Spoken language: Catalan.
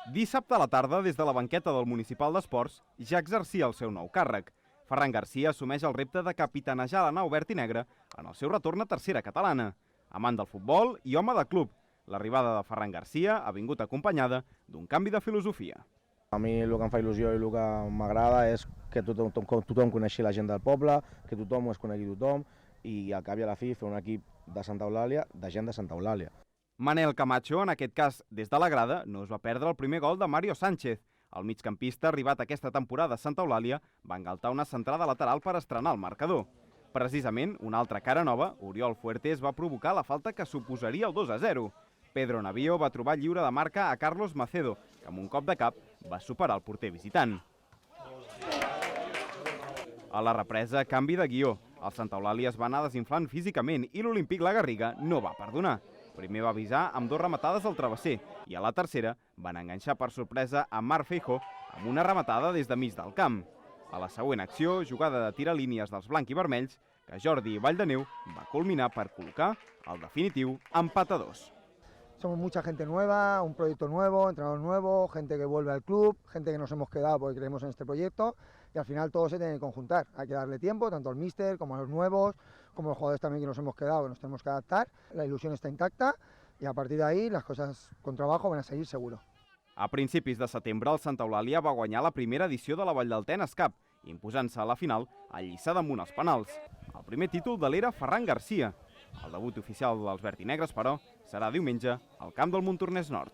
Dissabte a la tarda, des de la banqueta del Municipal d'Esports, ja exercia el seu nou càrrec. Ferran Garcia assumeix el repte de capitanejar la nau verd i negra en el seu retorn a tercera catalana. Amant del futbol i home de club, l'arribada de Ferran Garcia ha vingut acompanyada d'un canvi de filosofia. A mi el que em fa il·lusió i el que m'agrada és que tothom coneixi la gent del poble, que tothom es conegui tothom i al cap i a la fi fer un equip de Santa Eulàlia, de gent de Santa Eulàlia. Manel Camacho, en aquest cas des de la grada, no es va perdre el primer gol de Mario Sánchez. El migcampista, arribat aquesta temporada a Santa Eulàlia, va engaltar una centrada lateral per estrenar el marcador. Precisament, una altra cara nova, Oriol Fuertes, va provocar la falta que suposaria el 2-0. Pedro Navío va trobar lliure de marca a Carlos Macedo, que amb un cop de cap va superar el porter visitant. A la represa, canvi de guió. El Santa Eulàlia es va anar desinflant físicament i l'Olímpic La Garriga no va perdonar. Primer va avisar amb 2 rematades al travesser i a la tercera van enganxar per sorpresa a Marc Feijó amb una rematada des de mig del camp. A la següent acció, jugada de tiralínies dels blanc i vermells, que Jordi Valldeniu va culminar per col·locar el definitiu empat a 2. Somos mucha gente nueva, un proyecto nuevo, entrenador nuevo, gente que vuelve al club, gente que nos hemos quedado porque creemos en este proyecto y al final todo se tiene que conjuntar. Hay que darle tiempo, tanto al míster como a los nuevos, como a los jugadores también que nos hemos quedado, que nos tenemos que adaptar. La ilusión está intacta y a partir de ahí las cosas con trabajo van a seguir seguro. A principis de setembre, el Santa Eulàlia va guanyar la primera edició de la Vall del Tenes Cup, imposant-se a la final a Lliçà d'Amunt als penals. El primer títol de l'era Ferran Garcia. El debut oficial dels verd i negres, però, serà diumenge al camp del Montornès Nord.